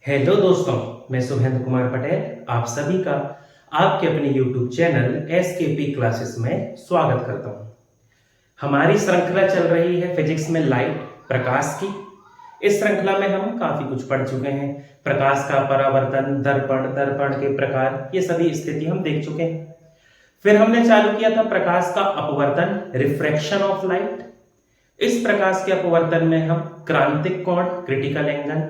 Hello दोस्तों, मैं शुभेंद्र कुमार पटेल आप सभी का आपके अपने YouTube चैनल SKP क्लासेस में स्वागत करता हूं। हमारी श्रृंखला चल रही है फिजिक्स में लाइट प्रकाश की। इस श्रृंखला में हम काफी कुछ पढ़ चुके हैं। प्रकाश का परावर्तन, दर्पण, दर्पण के प्रकार, ये सभी स्थिति हम देख चुके हैं। फिर हमने चालू किया था प्रकाश का अपवर्तन, रिफ्रैक्शन ऑफ लाइट। इस प्रकाश के अपवर्तन में हम क्रांतिक कोण, क्रिटिकल एंगल,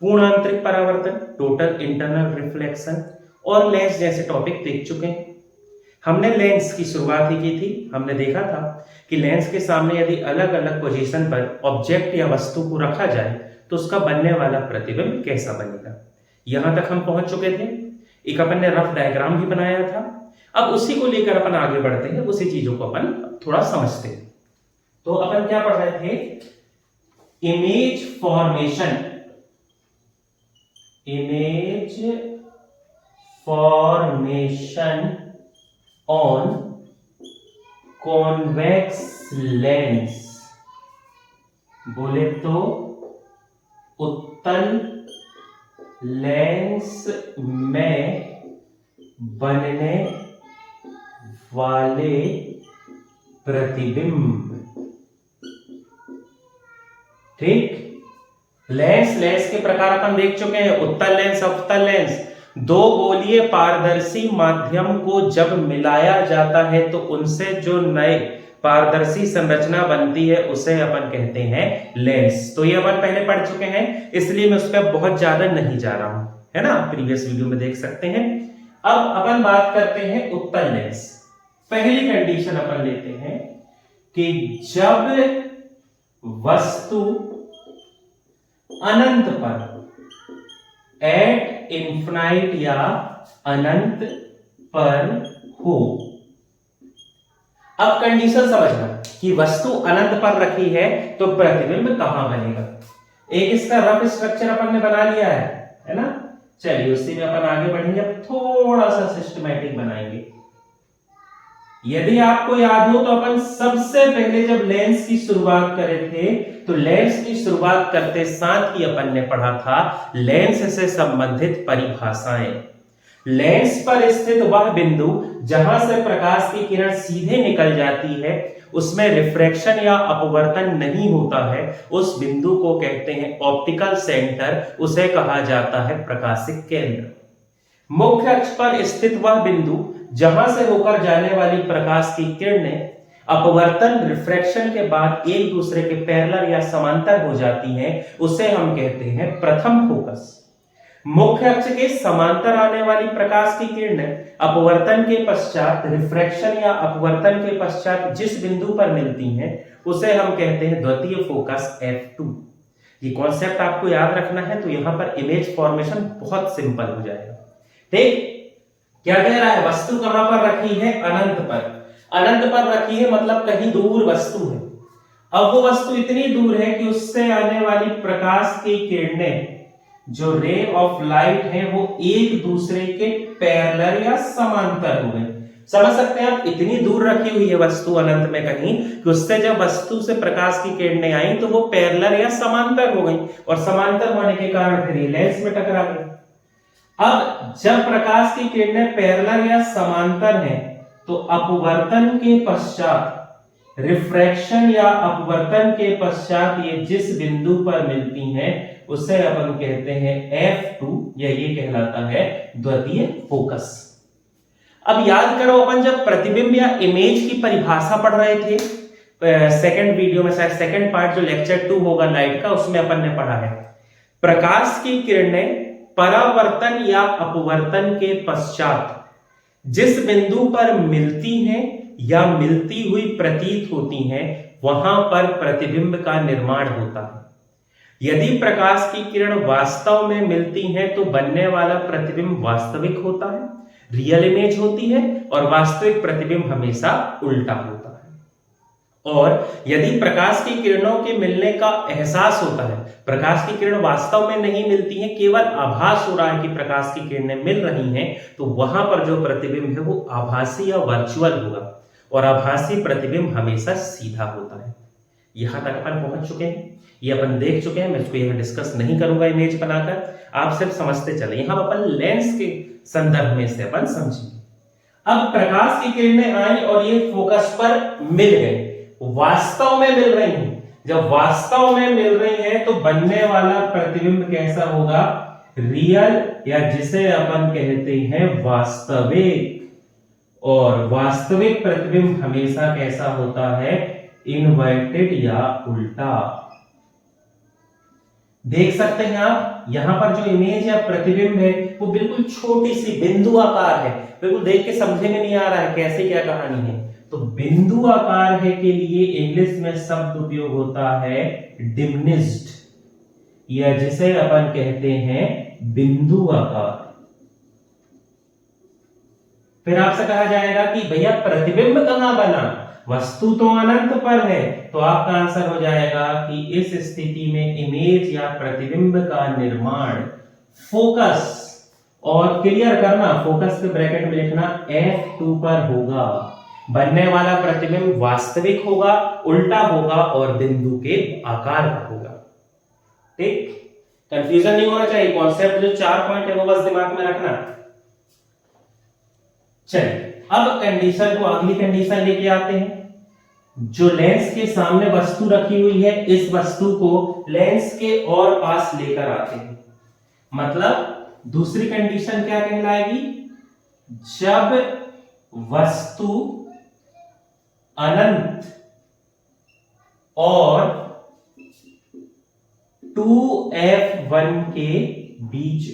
पूर्ण आंतरिक परावर्तन, टोटल इंटरनल रिफ्लेक्शन और लेंस जैसे टॉपिक देख चुके हैं। हमने लेंस की शुरुआत ही की थी। हमने देखा था कि लेंस के सामने यदि अलग अलग पोजीशन पर ऑब्जेक्ट या वस्तु को रखा जाए तो उसका बनने वाला प्रतिबिंब कैसा बनेगा। यहां तक हम पहुंच चुके थे। एक अपन ने रफ डायग्राम भी बनाया था। अब उसी को लेकर अपन आगे बढ़ते हैं, उसी चीजों को अपन थोड़ा समझते हैं। तो अपन क्या पढ़ रहे थे? Image formation, image formation on convex lens. बोले तो उत्तल लेंस में बनने वाले प्रतिबिंब। ठीक, लेंस के प्रकार अपन देख चुके हैं। उत्तल लेंस, अवतल लेंस। दो गोलीय पारदर्शी माध्यम को जब मिलाया जाता है तो उनसे जो नए पारदर्शी संरचना बनती है उसे अपन कहते हैं लेंस। तो ये अपन पहले पढ़ चुके हैं, इसलिए मैं उस पर बहुत ज्यादा नहीं जा रहा हूं, है ना। प्रीवियस वीडियो में देख सकते हैं। अब अपन बात करते हैं उत्तल लेंस। पहली कंडीशन अपन लेते हैं कि जब वस्तु अनंत पर, एट इन्फिनाइट या अनंत पर हो। अब कंडीशन समझना कि वस्तु अनंत पर रखी है तो प्रतिबिंब कहां बनेगा। एक इसका रफ स्ट्रक्चर अपन ने बना लिया है ना। चलिए उसी में अपन आगे बढ़ेंगे। अब थोड़ा सा सिस्टमैटिक बनाएंगे। यदि आपको याद हो तो अपन सबसे पहले जब लेंस की शुरुआत करे थे तो लेंस की शुरुआत करते साथ ही अपन ने पढ़ा था लेंस से संबंधित परिभाषाएं। लेंस पर स्थित वह बिंदु जहां से प्रकाश की किरण सीधे निकल जाती है, उसमें रिफ्रैक्शन या अपवर्तन नहीं होता है, उस बिंदु को कहते हैं ऑप्टिकल सेंटर। उसे कहा जाता है प्रकाशिक केंद्र। मुख्य अक्ष पर स्थित वह बिंदु जहां से होकर जाने वाली प्रकाश की किरणें अपवर्तन, रिफ्रैक्शन के बाद एक दूसरे के पैरेलल या समांतर हो जाती हैं, उसे हम कहते हैं प्रथम फोकस। मुख्य अक्ष के समांतर आने वाली प्रकाश की किरणें अपवर्तन के पश्चात, रिफ्रैक्शन या अपवर्तन के पश्चात जिस बिंदु पर मिलती हैं उसे हम कहते हैं द्वितीय फोकस F2। ये कॉन्सेप्ट आपको याद रखना है। तो यहां पर इमेज फॉर्मेशन बहुत सिंपल हो जाएगा। ठीक, क्या कह रहा है? वस्तु कहां पर रखी है? अनंत पर। अनंत पर रखी है मतलब कहीं दूर वस्तु है। अब वो वस्तु इतनी दूर है कि उससे आने वाली प्रकाश की किरणें, जो रे ऑफ लाइट है, वो एक दूसरे के पैरेलल या समांतर हो गए। समझ सकते हैं आप? इतनी दूर रखी हुई है वस्तु अनंत में कहीं कि उससे जब वस्तु से प्रकाश की किरणें आई तो वो पैरेलल या समांतर हो गई, और समांतर होने के कारण फिर ये लेंस में टकरा गई। अब जब प्रकाश की किरणें पैरेलल या समांतर हैं तो अपवर्तन के पश्चात, रिफ्रैक्शन या अपवर्तन के पश्चात ये जिस बिंदु पर मिलती हैं उसे अपन कहते हैं F2, या ये कहलाता है द्वितीय फोकस। अब याद करो, अपन जब प्रतिबिंब या इमेज की परिभाषा पढ़ रहे थे सेकंड वीडियो में, शायद सेकंड पार्ट जो लेक्चर 2 होगा लाइट का, उसमें अपन ने पढ़ा है प्रकाश की किरणें परावर्तन या अपवर्तन के पश्चात जिस बिंदु पर मिलती हैं या मिलती हुई प्रतीत होती हैं, वहां पर प्रतिबिंब का निर्माण होता है। यदि प्रकाश की किरण वास्तव में मिलती हैं तो बनने वाला प्रतिबिंब वास्तविक होता है, रियल इमेज होती है, और वास्तविक प्रतिबिंब हमेशा उल्टा होता है। और यदि प्रकाश की किरणों के मिलने का एहसास होता है, प्रकाश की किरण वास्तव में नहीं मिलती है, केवल आभास हो रहा है कि प्रकाश की किरणें मिल रही हैं, तो वहां पर जो प्रतिबिंब है वो आभासी या वर्चुअल होगा, और आभासी प्रतिबिंब हमेशा सीधा होता है। यहां तक अपन पहुंच चुके हैं, ये अपन देख चुके हैं, मैं इसको यहां डिस्कस नहीं करूंगा इमेज बनाकर, आप सिर्फ समझते चले। यहां अपन लेंस के संदर्भ में से अपन समझेंगे। अब प्रकाश की किरणें आई और ये फोकस पर मिल गई, वास्तव में मिल रही हैं। जब वास्तव में मिल रही है तो बनने वाला प्रतिबिंब कैसा होगा, रियल, या जिसे अपन कहते हैं वास्तविक। और वास्तविक प्रतिबिंब हमेशा कैसा होता है, इनवर्टेड या उल्टा। देख सकते हैं आप यहां पर जो इमेज या प्रतिबिंब है वो बिल्कुल छोटी सी बिंदु आकार है, बिल्कुल देख के समझे में नहीं आ रहा है कैसे क्या कहानी है। तो बिंदु आकार है के लिए इंग्लिश में शब्द उपयोग होता है डिमिनिश्ड, या जिसे अपन कहते हैं बिंदु आकार। फिर आपसे कहा जाएगा कि भैया प्रतिबिंब कहां बना, वस्तु तो अनंत पर है, तो आपका आंसर हो जाएगा कि इस स्थिति में इमेज या प्रतिबिंब का निर्माण फोकस, और क्लियर करना, फोकस के ब्रैकेट में लिखना F2 पर होगा। बनने वाला प्रतिबिंब वास्तविक होगा, उल्टा होगा और बिंदु के आकार का होगा। ठीक, कंफ्यूजन नहीं होना चाहिए, कॉन्सेप्ट जो 4 पॉइंट है वो बस दिमाग में रखना। चलिए अब कंडीशन को, अगली कंडीशन लेके आते हैं। जो लेंस के सामने वस्तु रखी हुई है, इस वस्तु को लेंस के और पास लेकर आते हैं। मतलब दूसरी कंडीशन क्या कहलाएगी, जब वस्तु अनंत और 2F1 के बीच।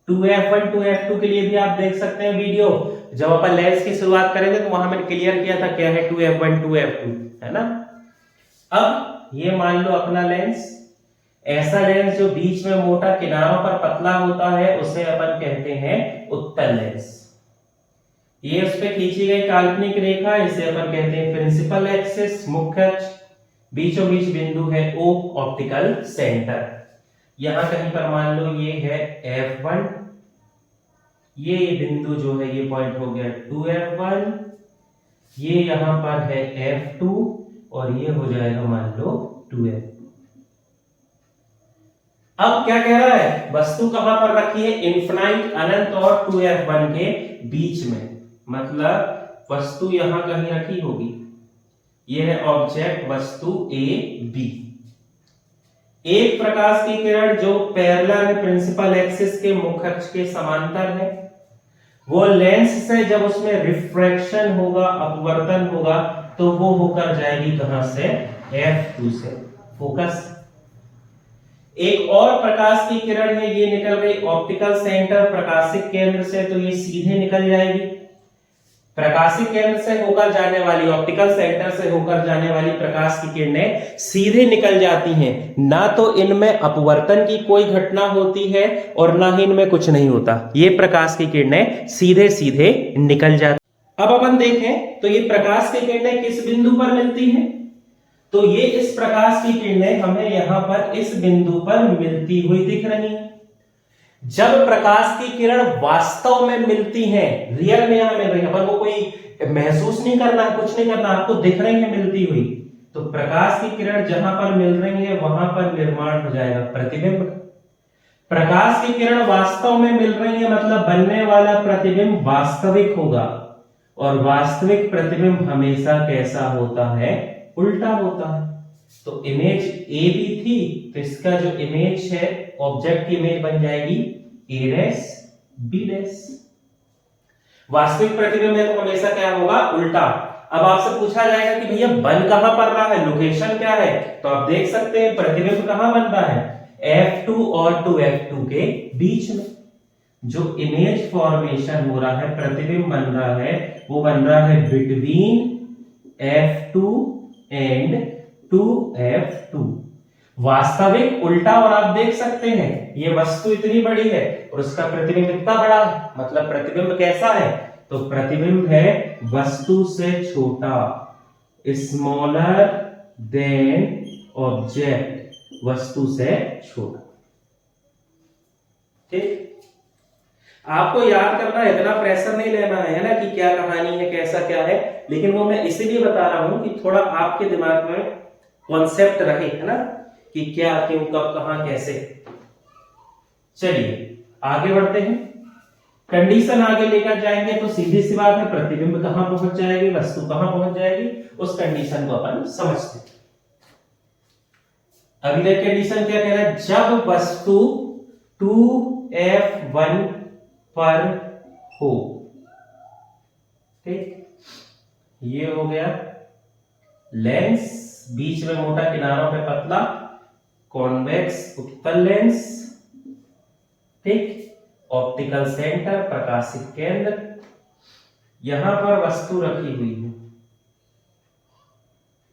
2F1 2F2 के लिए भी आप देख सकते हैं वीडियो, जब अपन लेंस की शुरुआत करेंगे तो वहां मैंने क्लियर किया था क्या है 2F1 2F2, है ना। अब ये मान लो अपना लेंस, ऐसा लेंस जो बीच में मोटा किनारों पर पतला होता है उसे अपन कहते हैं उत्तल लेंस। ये उस पे खींची गई काल्पनिक रेखा, इसे अपन कहते हैं प्रिंसिपल एक्सिस, मुख्य अक्ष, बीचों बीच बिंदु है O, ऑप्टिकल सेंटर। यहां कहीं पर मान लो ये है F1, ये बिंदु जो है ये पॉइंट हो गया 2F1, ये यहां पर है F2 और ये हो जाएगा मान लो 2F2। अब क्या कह रहा है, वस्तु कहां पर रखी है, इनफिनाइट अनंत और 2F1 के बीच में। मतलब वस्तु यहां कहीं रखी होगी, यह है ऑब्जेक्ट वस्तु ए बी। एक प्रकाश की किरण जो पैरेलल है प्रिंसिपल एक्सिस के मुख्य अक्ष के समांतर है, वो लेंस से जब उसमें रिफ्रैक्शन होगा, अपवर्तन होगा, तो वो होकर जाएगी कहां से, F2 से, फोकस। एक और प्रकाश की किरण है, ये निकल गई ऑप्टिकल सेंटर प्रकाशिक केंद्र से, तो ये सीधे निकल जाएगी। प्रकाशिक केंद्र से होकर जाने वाली, ऑप्टिकल सेंटर से होकर जाने वाली प्रकाश की किरणें सीधे निकल जाती हैं, ना तो इनमें अपवर्तन की कोई घटना होती है और ना ही इनमें कुछ नहीं होता, ये प्रकाश की किरणें सीधे सीधे निकल जाती। अब अपन देखें तो ये प्रकाश की किरणें किस बिंदु पर मिलती हैं, तो ये इस प्रकाश की किरणें हमें यहां पर इस बिंदु पर मिलती हुई दिख रही हैं। जब प्रकाश की किरण वास्तव में मिलती हैं, रियल में यहां मिल रही है, पर वो कोई महसूस नहीं करना है, कुछ नहीं करना, आपको दिख रही है मिलती हुई, तो प्रकाश की किरण जहां पर मिल रही है वहां पर निर्माण हो जाएगा प्रतिबिंब। प्रकाश की किरण वास्तव में मिल रही है मतलब बनने वाला प्रतिबिंब वास्तविक होगा, और वास्तविक प्रतिबिंब हमेशा कैसा होता है, उल्टा होता है। तो इमेज ए भी थी, तो इसका जो इमेज है ऑब्जेक्ट की इमेज बन जाएगी A डैश B डैश। वास्तविक प्रतिबिंब में तो हमेशा क्या होगा, उल्टा। अब आपसे पूछा जाएगा कि भैया बन कहां पर रहा है, लोकेशन क्या है, तो आप देख सकते हैं प्रतिबिंब कहां बन रहा है, F2 और 2F2 के बीच में। जो इमेज फॉर्मेशन हो रहा है, प्रतिबिंब बन रहा है, वो बन रहा है बिटवीन F2 एंड 2F2। वास्तविक उल्टा, और आप देख सकते हैं ये वस्तु इतनी बड़ी है और उसका प्रतिबिंब इतना बड़ा है, मतलब प्रतिबिंब कैसा है, तो प्रतिबिंब है वस्तु से छोटा, स्मॉलर देन ऑब्जेक्ट, वस्तु से छोटा। ठीक, आपको याद करना है, इतना प्रेशर नहीं लेना है ना कि क्या कहानी है कैसा क्या है, लेकिन वो मैं इसलिए बता रहा हूं कि थोड़ा आपके दिमाग में कॉन्सेप्ट रहे, है ना, कि क्या क्यों कब कहां कैसे। चलिए आगे बढ़ते हैं। कंडीशन आगे लेकर जाएंगे तो सीधी सी बात है, प्रतिबिंब कहां पहुंच जाएगी, वस्तु कहां पहुंच जाएगी, उस कंडीशन को अपन समझते हैं। अगले कंडीशन क्या कह रहा है, जब वस्तु 2f1 पर हो। ठीक, ये हो गया लेंस, बीच में मोटा किनारों पे पतला, कॉन्वेक्स उत्तल लेंस। ठीक, ऑप्टिकल सेंटर प्रकाशिक केंद्र, यहां पर वस्तु रखी हुई है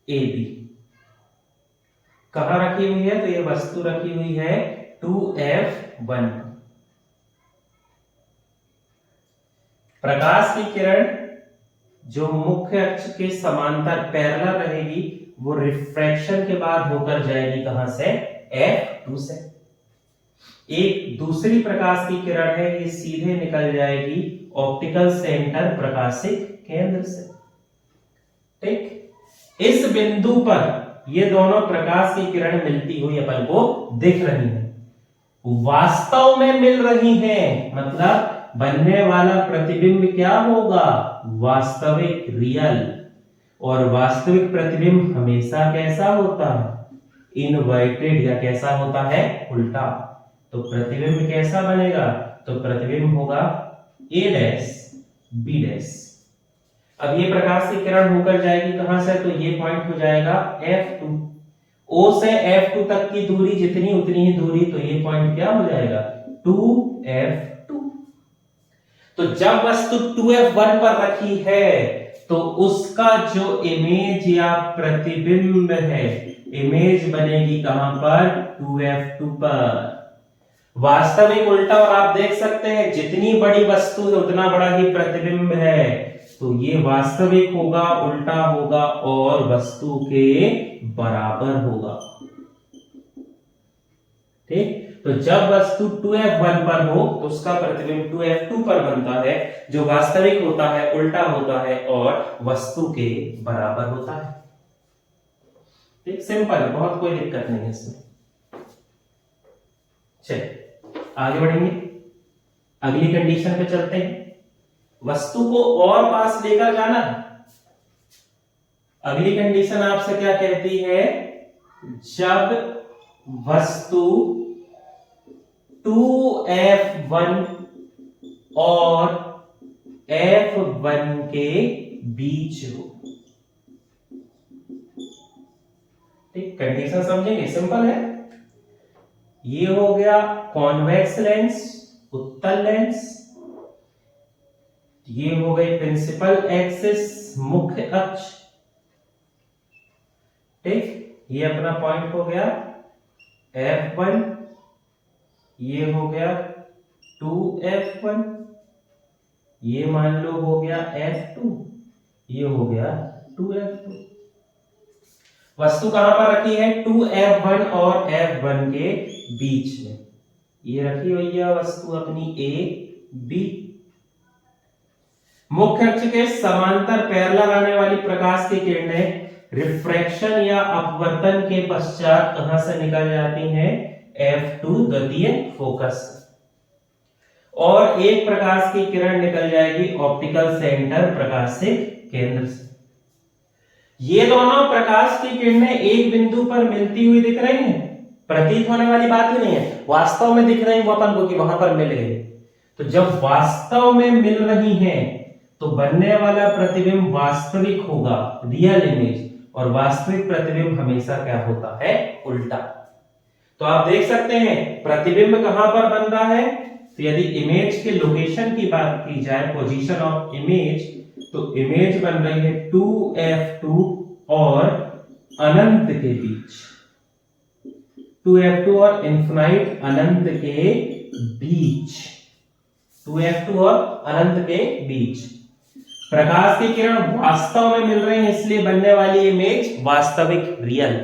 ए बी। कहां रखी हुई है, तो ये वस्तु रखी हुई है 2f1। प्रकाश की किरण जो मुख्य अक्ष के समांतर पैरेलल रहेगी, वो रिफ्रैक्शन के बाद होकर जाएगी कहां से, f2 से। एक दूसरी प्रकाश की किरण है, ये सीधे निकल जाएगी ऑप्टिकल सेंटर प्रकाशिक केंद्र से। ठीक, इस बिंदु पर ये दोनों प्रकाश की किरण मिलती हुई अपन को दिख रही है, वास्तव में मिल रही हैं, मतलब बनने वाला प्रतिबिंब क्या होगा, वास्तविक, रियल। और वास्तविक प्रतिबिंब हमेशा कैसा होता है, इनवर्टेड, या कैसा होता है, उल्टा। तो प्रतिबिंब कैसा बनेगा, तो प्रतिबिंब होगा a डैश b डैश। अब ये प्रकाश की किरण होकर जाएगी कहां से, तो ये पॉइंट हो जाएगा f2। o से f2 तक की दूरी जितनी उतनी ही दूरी, तो ये पॉइंट क्या हो जाएगा, 2f2। तो जब वस्तु 2f1 पर रखी है तो उसका जो इमेज या प्रतिबिंब है, इमेज बनेगी कहां पर, 2f2 पर। वास्तविक उल्टा, और आप देख सकते हैं जितनी बड़ी वस्तु है उतना बड़ा ही प्रतिबिंब है, तो ये वास्तविक होगा, उल्टा होगा और वस्तु के बराबर होगा। ठीक, तो जब वस्तु 2f1 पर हो तो उसका प्रतिबिंब 2f2 पर बनता है, जो वास्तविक होता है, उल्टा होता है और वस्तु के बराबर होता है। ठीक, सिंपल है, बहुत कोई दिक्कत नहीं है इसमें। चलिए आगे बढ़ेंगे, अगली कंडीशन पे चलते हैं। वस्तु को और पास लेकर जाना है। अगली कंडीशन आपसे क्या कहती है, जब वस्तु 2f1 और f1 के बीच हो। ठीक, कंडीशन समझेंगे, सिंपल है। ये हो गया कॉन्वेक्स लेंस, उत्तल लेंस। ये हो गई प्रिंसिपल एक्सिस, मुख्य अक्ष। ठीक, ये अपना पॉइंट हो गया f1, ये हो गया 2f1, ये मान लो हो गया f2, ये हो गया 2f2। वस्तु कहां पर रखी है, 2f1 और f1 के बीच में। ये रखी हुई है वस्तु अपनी a b। मुख्य अक्ष के समांतर पैरेलल आने वाली प्रकाश की किरणें रिफ्रैक्शन या अपवर्तन के पश्चात कहां से निकल जाती हैं, f2 द्वितीय फोकस, और एक प्रकाश की किरण निकल जाएगी ऑप्टिकल सेंटर प्रकाशिक केंद्र से। ये दोनों प्रकाश की किरणें एक बिंदु पर मिलती हुई दिख रही हैं, प्रतीत होने वाली बात ही नहीं है, वास्तव में दिख रही है वो अपन को कि वहां पर मिल गई। तो जब वास्तव में मिल रही हैं तो बनने वाला प्रतिबिंब वास्तविक होगा, रियल इमेज, और वास्तविक प्रतिबिंब हमेशा क्या होता है, उल्टा। तो आप देख सकते हैं प्रतिबिंब कहां पर बन रहा है, तो यदि इमेज के लोकेशन की बात की जाए, पोजीशन ऑफ इमेज, तो इमेज बन रही है 2f2 और अनंत के बीच, 2f2 और इन्फिनाइट अनंत के बीच, 2f2 और अनंत के बीच प्रकाश की किरण वास्तव में मिल रही है, इसलिए बनने वाली इमेज वास्तविक, रियल।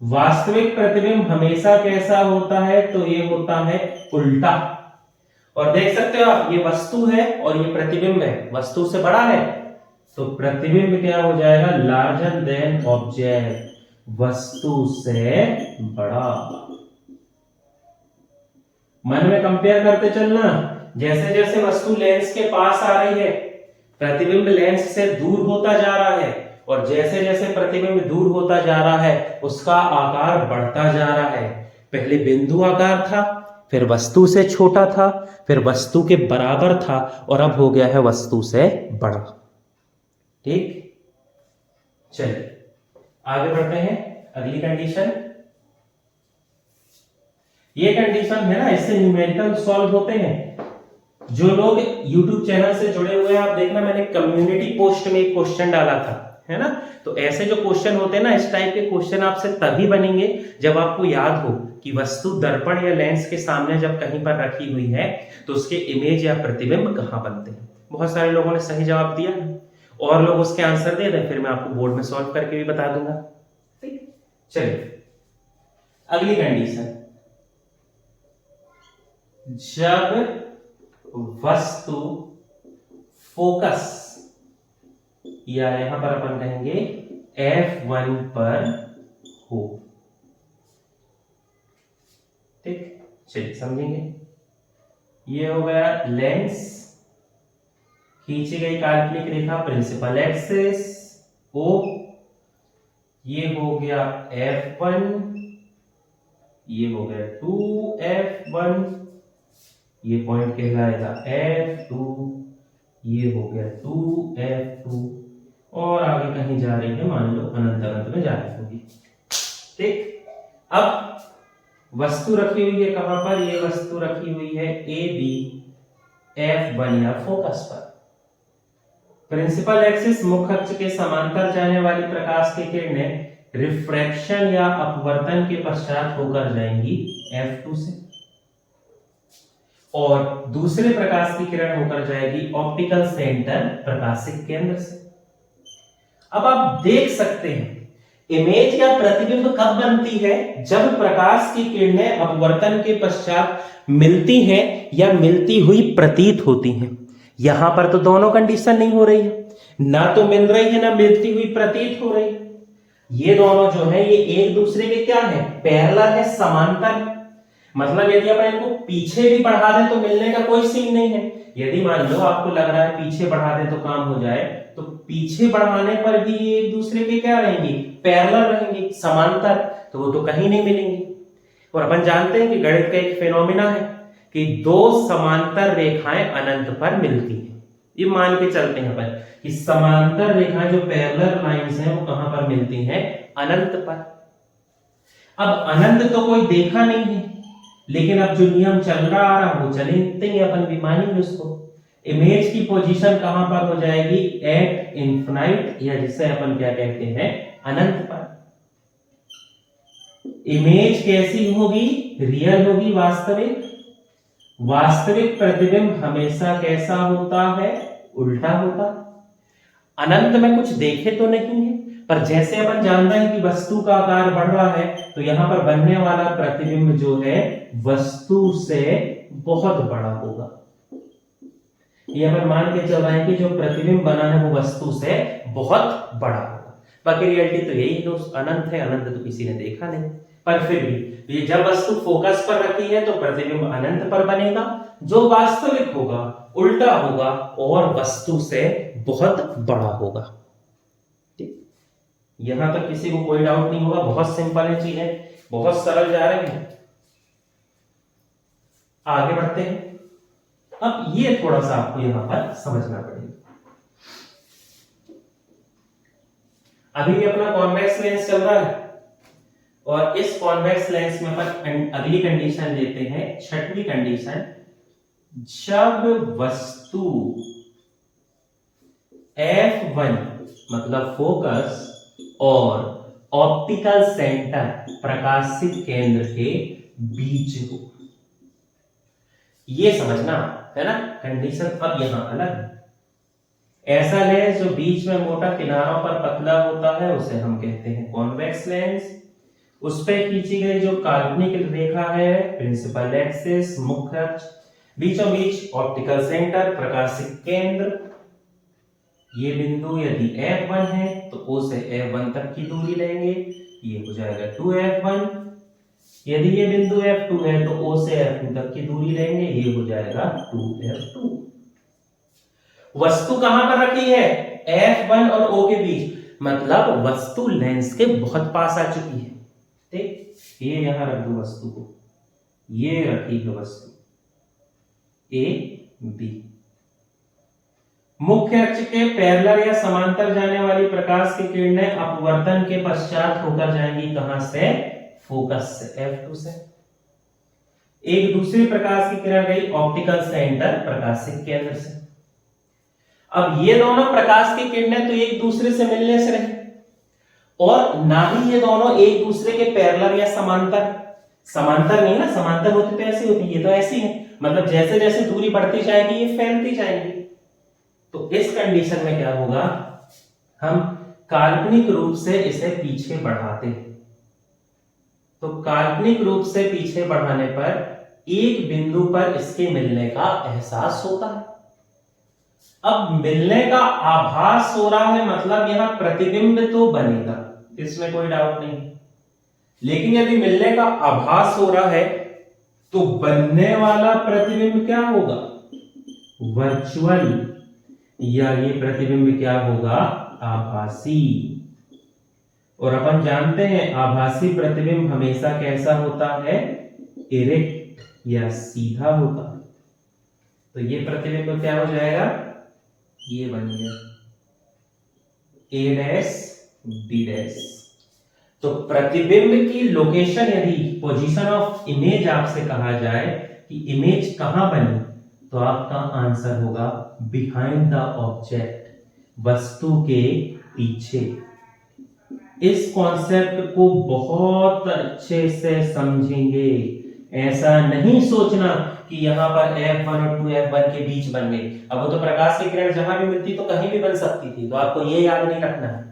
वास्तविक प्रतिबिंब हमेशा कैसा होता है, तो ये होता है उल्टा। और देख सकते हो आप, ये वस्तु है और ये प्रतिबिंब है, वस्तु से बड़ा है, तो प्रतिबिंब क्या हो जाएगा, लार्जर देन ऑब्जेक्ट, वस्तु से बड़ा। मन में कंपेयर करते चलना, जैसे जैसे वस्तु लेंस के पास आ रही है प्रतिबिंब लेंस से दूर होता जा रहा है, और जैसे जैसे प्रतिबिंब दूर होता जा रहा है उसका आकार बढ़ता जा रहा है। पहले बिंदु आकार था, फिर वस्तु से छोटा था, फिर वस्तु के बराबर था, और अब हो गया है वस्तु से बड़ा। ठीक, चलिए आगे बढ़ते हैं। अगली कंडीशन, ये कंडीशन है ना, इससे न्यूमेरिकल सॉल्व होते हैं। जो लोग YouTube चैनल से जुड़े हुए हैं, आप देखना मैंने कम्युनिटी पोस्ट में एक क्वेश्चन डाला था, है ना। तो ऐसे जो क्वेश्चन होते हैं ना, इस टाइप के क्वेश्चन आपसे तभी बनेंगे जब आपको याद हो कि वस्तु दर्पण या लेंस के सामने जब कहीं पर रखी हुई है तो उसके इमेज या प्रतिबिंब कहाँ बनते हैं। बहुत सारे लोगों ने सही जवाब दिया, और लोग उसके आंसर दे दें, फिर मैं आपको बोर्ड में सॉल्व करके भी बता दूंगा। ठीक, चलिए अगली कंडीशन, जब वस्तु फोकस या यहां पर अपन कहेंगे F1 पर हो। ठीक, चलिए समझेंगे। ये हो गया लेंस, खींची गई काल्पनिक रेखा प्रिंसिपल एक्सिस O, ये हो गया F1, ये हो गया 2F1, ये पॉइंट कहलाएगा F2, ये हो गया 2F2, और आगे कहीं जा रही है, मान लो अनंत अनंत में जा रही होगी। ठीक, अब वस्तु रखी हुई है कहां पर, ये वस्तु रखी हुई है AB F1 या फोकस पर। प्रिंसिपल एक्सिस मुख्य अक्ष के समांतर जाने वाली प्रकाश की किरणें रिफ्रैक्शन या अपवर्तन के पश्चात होकर जाएंगी F2 से, और दूसरे प्रकाश की किरण होकर जाएगी ऑप्टिकल सेंटर प्रकाशिक केंद्र से। अब आप देख सकते हैं इमेज या प्रतिबिंब कब बनती है, जब प्रकाश की किरणें अपवर्तन के पश्चात मिलती हैं या मिलती हुई प्रतीत होती हैं। यहां पर तो दोनों कंडीशन नहीं हो रही है, ना तो मिल रही है ना मिलती हुई प्रतीत हो रही है। ये दोनों जो है ये एक दूसरे के क्या है, पैरेलल है, समांतर। मतलब यदि अपन इनको पीछे भी बढ़ा दें तो मिलने का कोई सीन नहीं है। यदि मान लो आपको लग रहा है पीछे बढ़ा दें तो काम हो जाए, तो पीछे बढ़ाने पर भी ये एक दूसरे के क्या रहेंगी, पैरेलल रहेंगी, समांतर, तो वो तो कहीं नहीं मिलेंगी। और अपन जानते हैं कि गणित का एक फिनोमिना है कि दो समांतर रेखाएं अनंत पर मिलती हैं। ये मान के चलते हैं अपन कि समांतर रेखाएं जो पैरेलल लाइंस हैं वो कहां पर मिलती हैं, अनंत पर। अब अनंत तो कोई देखा नहीं है, लेकिन अब जो नियम चल रहा आ रहा वो चलते ही अपन भी मानेंगे उसको। इमेज की पोजीशन कहां पर हो जाएगी, एट इन्फिनाइट, या जिसे अपन क्या कहते हैं, अनंत पर। इमेज कैसी होगी, रियल होगी, वास्तविक। वास्तविक प्रतिबिंब हमेशा कैसा होता है, उल्टा होता। अनंत में कुछ देखे तो नहीं है, पर जैसे अपन जान रहे हैं कि वस्तु का आकार बढ़ रहा है, तो यहां पर बनने वाला प्रतिबिंब जो है वस्तु से बहुत बड़ा होगा। ये अपन मान के चल रहे हैं कि जो प्रतिबिंब बना है वो वस्तु से बहुत बड़ा होगा। बाकी रियलिटी तो यही दोस्त, अनंत है, अनंत तो किसी ने देखा नहीं, पर फिर भी ये जब वस्तु फोकस पर रखी है तो प्रतिबिंब अनंत पर बनेगा, जो वास्तविक होगा उल्टा होगा और वस्तु से बहुत बड़ा होगा। ठीक, यहां तक किसी को कोई डाउट नहीं होगा, बहुत सिंपल है चीजें, बहुत सरल जा रहे हैं। आगे बढ़ते हैं। अब ये थोड़ा सा आपको यहां पर समझना पड़ेगा। अभी भी अपना कॉन्वेक्स लेंस चल रहा है, और इस कॉन्वेक्स लेंस में अपन अगली कंडीशन लेते हैं, छठवीं कंडीशन, जब वस्तु F1 मतलब फोकस और ऑप्टिकल सेंटर प्रकाशिक केंद्र के बीच हो। ये समझना है ना कंडीशन। अब यहां अलग ऐसा लेंस जो बीच में मोटा किनारों पर पतला होता है उसे हम कहते हैं कॉन्वेक्स लेंस। उस पर खींची गई जो काल्पनिक रेखा है प्रिंसिपल एक्सिस मुख्य अक्ष, बीचों बीच ऑप्टिकल सेंटर, प्रकाशिक केंद्र। ये बिंदु यदि F1 है तो O से F1 तक की दूरी लेंगे, ये हो जाएगा 2F1। यदि ये बिंदु F2 है तो O से F2 तक की दूरी लेंगे, ये हो जाएगा 2F2। वस्तु कहां पर रखी है? F1 और O के बीच, मतलब वस्तु लेंस के बहुत पास आ चुकी है। ठीक, ये यहां रख दो वस्तु को, ये रखी है वस्तु A B। मुख्य अक्ष के पैरेलल या समांतर जाने वाली प्रकाश की किरणें अपवर्तन के पश्चात होकर जाएंगी कहां से? फोकस से, F2 से। एक दूसरी प्रकाश की किरण गई ऑप्टिकल सेंटर, प्रकाशिक केंद्र से। अब ये दोनों प्रकाश की किरणें तो एक दूसरे से मिलने से रही, और ना ही ये दोनों एक दूसरे के पैरेलल या समांतर। समांतर नहीं ना, समांतर होती तो ऐसी होती, ये तो ऐसी है, मतलब जैसे जैसे दूरी बढ़ती जाएगी ये फैलती जाएगी। तो इस कंडीशन में क्या होगा, हम काल्पनिक रूप से इसे पीछे बढ़ाते हैं। तो काल्पनिक रूप से पीछे बढ़ाने पर एक बिंदु पर इसके मिलने का एहसास होता है। अब मिलने का आभास हो रहा है, मतलब यहां प्रतिबिंब तो बनेगा, इसमें कोई डाउट नहीं। लेकिन यदि मिलने का आभास हो रहा है तो बनने वाला प्रतिबिंब क्या होगा? वर्चुअल, या ये प्रतिबिंब क्या होगा? आभासी। और अपन जानते हैं आभासी प्रतिबिंब हमेशा कैसा होता है? इरेक्ट या सीधा होता है। तो ये प्रतिबिंब क्या हो जाएगा? ये बन गया A डैश B डैश। तो प्रतिबिंब की लोकेशन, यदि पोजीशन ऑफ इमेज आपसे कहा जाए कि इमेज कहां बनी, तो आपका आंसर होगा बिहाइंड द ऑब्जेक्ट, वस्तु के पीछे। इस कॉन्सेप्ट को बहुत अच्छे से समझेंगे। ऐसा नहीं सोचना कि यहां पर F1 और 2F1 के बीच बन गई। अब वो तो प्रकाश की किरण जहां भी मिलती तो कहीं भी बन सकती थी, तो आपको ये याद नहीं रखना है।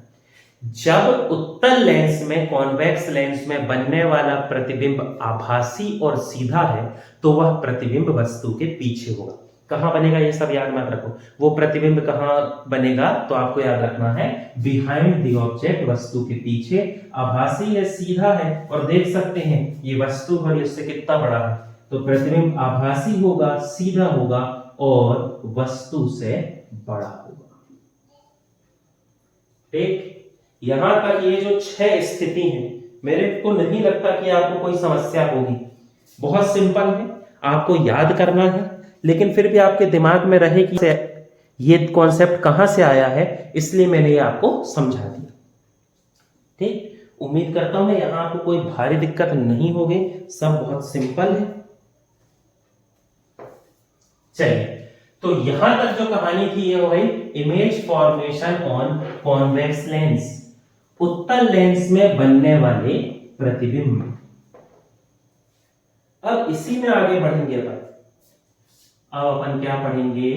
जब उत्तल लेंस में, कॉन्वेक्स लेंस में बनने वाला प्रतिबिंब आभासी और सीधा है, तो वह प्रतिबिंब वस्तु के पीछे होगा। कहां बनेगा ये सब याद मत रखो, वो प्रतिबिंब कहां बनेगा तो आपको याद रखना है बिहाइंड द ऑब्जेक्ट, वस्तु के पीछे। आभासी है, सीधा है, और देख सकते हैं ये वस्तु और इससे कितना बड़ा है, तो प्रतिबिंब आभासी होगा, सीधा होगा और वस्तु से बड़ा होगा। ठीक, यहां तक ये जो 6 स्थिति हैं, मेरे को नहीं लगता कि आपको कोई समस्या होगी। बहुत सिंपल है, आपको याद करना है, लेकिन फिर भी आपके दिमाग में रहे कि ये कॉन्सेप्ट कहां से आया है, इसलिए मैंने ये आपको समझा दिया। ठीक, उम्मीद करता हूं यहां आपको कोई भारी दिक्कत नहीं होगी, सब बहुत सिंपल है। चलिए, तो यहां तक जो कहानी थी ये हो गई image formation on convex lens, उत्तल लेंस में बनने वाले प्रतिबिंब। अब इसी में आगे बढ़ेंगे अपन। अब अपन क्या पढ़ेंगे?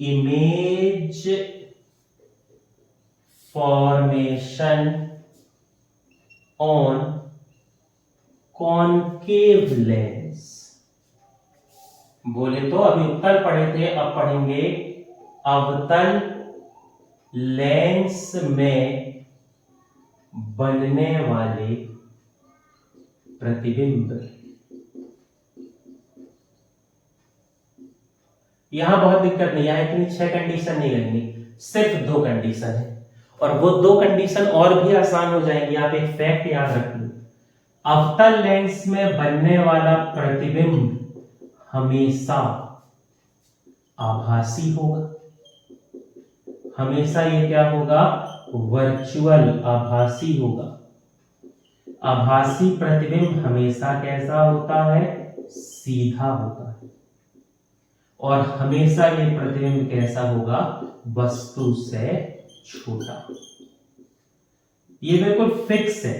Image formation on concave lens. बोले तो अभी उत्तल पढ़े थे, अब पढ़ेंगे अवतल लेंस में बनने वाले प्रतिबिंब। यहां बहुत दिक्कत नहीं, यहां इतनी 6 कंडीशन नहीं लगनी, सिर्फ 2 कंडीशन है, और वो 2 कंडीशन और भी आसान हो जाएंगी। आप एक फैक्ट याद रखिए, अवतल लेंस में बनने वाला प्रतिबिंब हमेशा आभासी होगा। हमेशा ये क्या होगा? वर्चुअल, आभासी होगा। आभासी प्रतिबिंब हमेशा कैसा होता है? सीधा होता है। और हमेशा ये प्रतिबिंब कैसा होगा? वस्तु से छोटा। ये बिल्कुल फिक्स है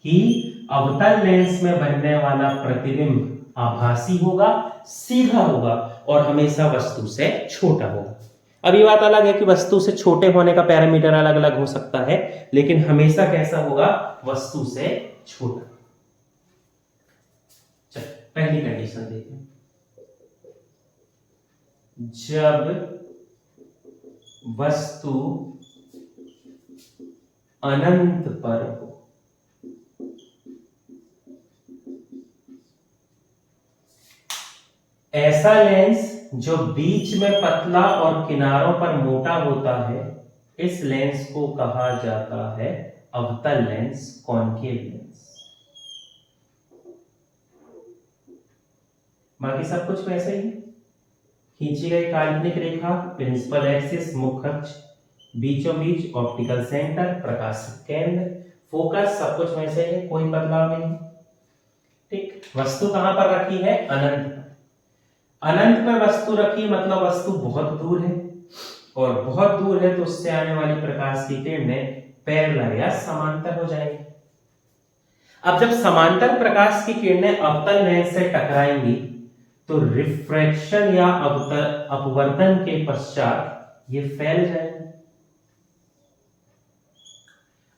कि अवतल लेंस में बनने वाला प्रतिबिंब आभासी होगा, सीधा होगा और हमेशा वस्तु से छोटा होगा। अब ये बात अलग है कि वस्तु से छोटे होने का पैरामीटर अलग अलग हो सकता है, लेकिन हमेशा कैसा होगा? वस्तु से छोटा। चल, पहली कंडीशन देखते हैं। जब वस्तु अनंत पर हो। ऐसा लेंस जो बीच में पतला और किनारों पर मोटा होता है, इस लेंस को कहा जाता है अवतल लेंस, कॉनकेव लेंस। बाकी सब कुछ वैसे ही। खींची गई काल्पनिक रेखा, प्रिंसिपल एक्सिस, मुख्य अक्ष, बीचों बीच ऑप्टिकल सेंटर, प्रकाशिक केंद्र, फोकस, सब कुछ वैसे ही, कोई बदलाव नहीं। ठीक, वस्तु कहां पर रखी है? अनंत पर। अनंत पर वस्तु रखी मतलब वस्तु बहुत दूर है, और बहुत दूर है तो उससे आने वाली प्रकाश की किरणें पैरेलल या समांतर हो जाएंगी। अब जब समांतर प्रकाश की किरणें अवतल लेंस से टकराएंगी तो रिफ्रैक्शन या अपवर्तन के पश्चात ये फैल जाएंगे।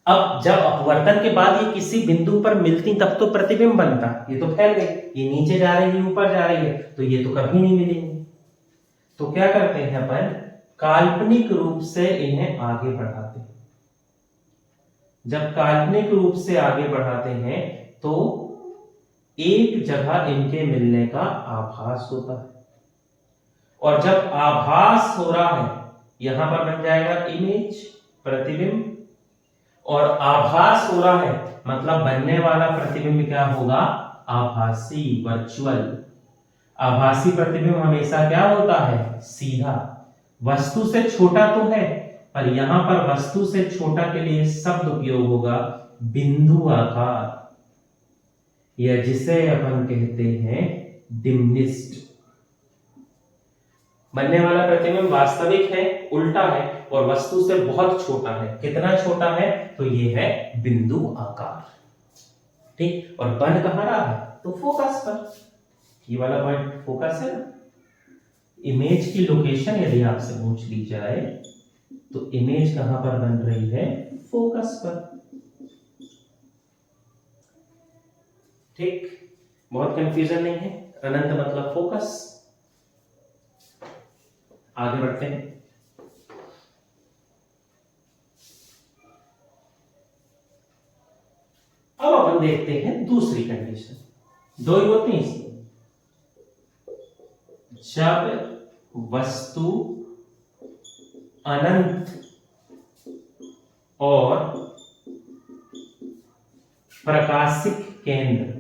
अब जब अपवर्तन के बाद ये किसी बिंदु पर मिलती तब तो प्रतिबिंब बनता, ये तो फैल गई, ये नीचे जा रही है, ऊपर जा रही है, तो ये तो कभी नहीं मिलेंगी। तो क्या करते हैं अपन? काल्पनिक रूप से इन्हें आगे बढ़ाते हैं। जब काल्पनिक रूप से आगे बढ़ाते हैं तो एक जगह इनके मिलने का आभास होता है, और जब आभास हो रहा है यहां पर बन जाएगा इमेज, प्रतिबिंब, और आभास हो रहा है मतलब बनने वाला प्रतिबिंब क्या होगा? आभासी, वर्चुअल। आभासी प्रतिबिंब हमेशा क्या होता है? सीधा। वस्तु से छोटा तो है, पर यहां पर वस्तु से छोटा के लिए शब्द उपयोग होगा बिंदु आकार, या जिसे अपन कहते हैं डिम्निस्ट। बनने वाला प्रतिबिंब वास्तविक है, उल्टा है, और वस्तु से बहुत छोटा है। कितना छोटा है? तो ये है बिंदु आकार। ठीक, और बन कहां रहा है? तो फोकस पर। ये वाला पॉइंट फोकस है ना। इमेज की लोकेशन यदि आपसे पूछ ली जाए तो इमेज कहां पर बन रही है? फोकस पर। ठीक, बहुत कंफ्यूजन नहीं है। अनंत मतलब फोकस। आगे बढ़ते हैं। अब अपन देखते हैं दूसरी कंडीशन। दो ही होती हैं इसमें। जब वस्तु अनंत और प्रकाशिक केंद्र,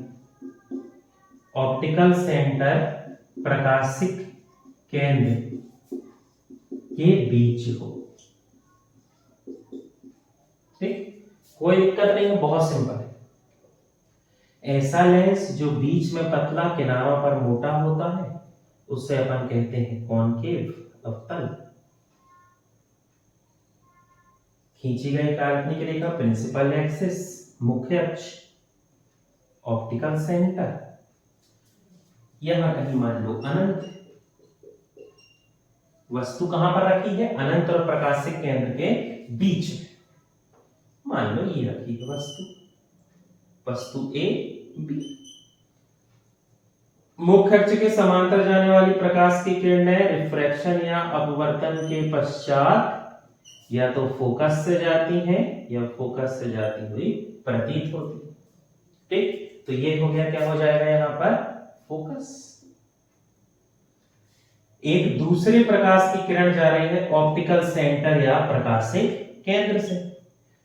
ऑप्टिकल सेंटर, प्रकाशिक केंद्र के बीच हो। ठीक, कोई दिक्कत नहीं है, बहुत सिंपल है। ऐसा लेंस जो बीच में पतला, किनारों पर मोटा होता है, उसे अपन कहते हैं कॉनकेव, अवतल। खींची गई काल्पनिक रेखा, प्रिंसिपल एक्सिस, मुख्य अक्ष, ऑप्टिकल सेंटर। यहां कहीं मान लो अनंत। वस्तु कहां पर रखी है? अनंत और प्रकाशिक केंद्र के बीच में। मान लो ये रखी है वस्तु ए, बी। मुख्य अक्ष के समांतर जाने वाली प्रकाश की किरणें रिफ्रैक्शन या अपवर्तन के पश्चात या तो फोकस से जाती हैं या फोकस से जाती हुई प्रतीत होती है। ठीक, तो ये हो गया, क्या हो जाएगा यहां पर? फोकस। एक दूसरे प्रकाश की किरण जा रही है ऑप्टिकल सेंटर या प्रकाशिक केंद्र से,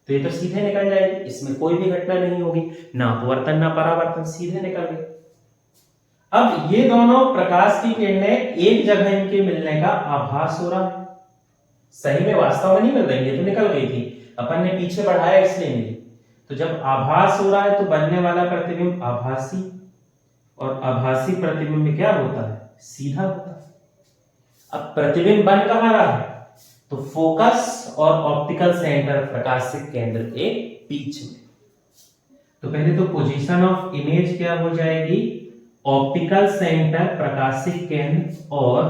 तो ये तो सीधे निकल जाएगी, इसमें कोई भी घटना नहीं होगी, ना अपवर्तन ना परावर्तन, सीधे निकल गई। अब ये दोनों प्रकाश की किरणें एक जगह इनके मिलने का आभास हो रहा है। सही में वास्तव में नहीं मिल रही है, तो निकल गई थी, अपन ने पीछे बढ़ाया इसलिए मिली। तो जब आभास हो रहा है तो बनने वाला प्रतिबिंब आभासी, और आभासी प्रतिबिंब में क्या होता है? सीधा होता है। अब प्रतिबिंब बन कहां रहा है? तो फोकस और ऑप्टिकल सेंटर, प्रकाशिक केंद्र के बीच में। तो पहले तो पोजीशन ऑफ इमेज क्या हो जाएगी? ऑप्टिकल सेंटर, प्रकाशिक केंद्र और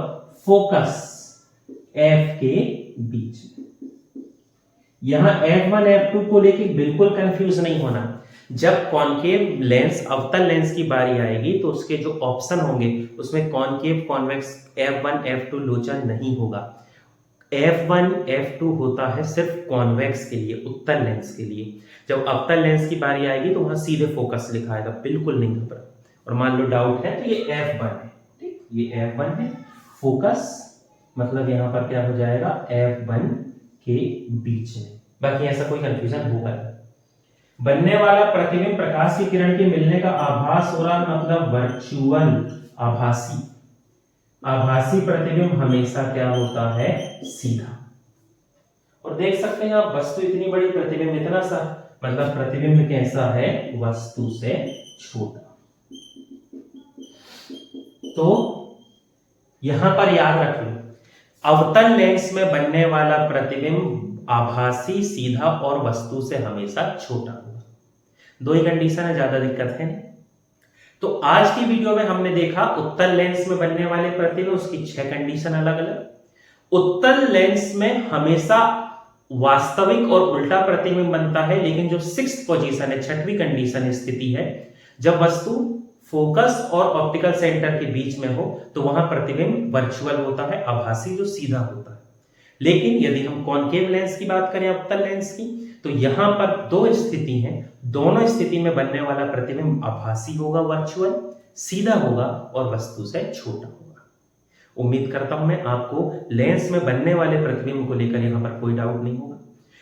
फोकस एफ के बीच में। यहां F1 F2 को लेकर बिल्कुल कंफ्यूज नहीं होना। जब कॉनकेव लेंस अवतल लेंस की बारी आएगी तो उसके जो ऑप्शन होंगे उसमें कॉनकेव, कॉन्वेक्स, F1 F2 लोचन नहीं होगा। F1 F2 होता है सिर्फ कॉन्वेक्स के लिए, उत्तल लेंस के लिए। जब अवतल लेंस की बारी आएगी तो वहां सीधे फोकस लिखा आएगा, बिल्कुल नहीं घबरा। और मान लो डाउट है तो ये F1 है, ठीक, ये F1 है। फोकस मतलब यहां पर क्या हो जाएगा, F1 के बीच में। बाकी ऐसा कोई कंफ्यूजन होगा नहीं। बनने वाला प्रतिबिंब प्रकाश की किरण के मिलने का आभास हो रहा, मतलब वर्चुअल, आभासी। आभासी प्रतिबिंब हमेशा क्या होता है, सीधा। और देख सकते हैं आप, वस्तु इतनी बड़ी, प्रतिबिंब इतना सा, मतलब प्रतिबिंब कैसा है, वस्तु से छोटा। तो यहां पर याद रख लो, अवतल लेंस में बनने वाला प्रतिबिंब आभासी, सीधा और वस्तु से हमेशा छोटा होगा। दो ही कंडीशन है, ज्यादा दिक्कत है नहीं। तो आज की वीडियो में हमने देखा उत्तल लेंस में बनने वाले प्रतिबिंब, उसकी 6 कंडीशन अलग अलग। उत्तल लेंस में हमेशा वास्तविक और उल्टा प्रतिबिंब बनता है, लेकिन जो 6th पोजीशन है, 6वीं कंडीशन स्थिति है, जब वस्तु फोकस और ऑप्टिकल सेंटर के बीच में हो तो वहां प्रतिबिंब वर्चुअल होता है, आभासी, जो सीधा होता है। लेकिन यदि हम कॉनकेव लेंस की बात करें, अवतल लेंस की, तो यहां पर 2 स्थिति हैं। दोनों स्थिति में बनने वाला प्रतिबिंब आभासी होगा, वर्चुअल, सीधा होगा और वस्तु से छोटा होगा। उम्मीद करता हूं मैं आपको लेंस में बनने वाले प्रतिबिंब को लेकर यहां पर कोई डाउट नहीं होगा।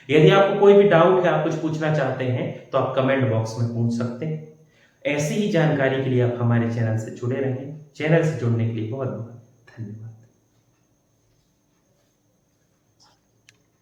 यदि आपको कोई भी डाउट है, आप कुछ पूछना चाहते हैं, तो आप कमेंट बॉक्स में पूछ सकते हैं। ऐसी ही जानकारी के लिए आप हमारे चैनल से जुड़े रहें। चैनल से जुड़ने के लिए बहुत बहुत धन्यवाद।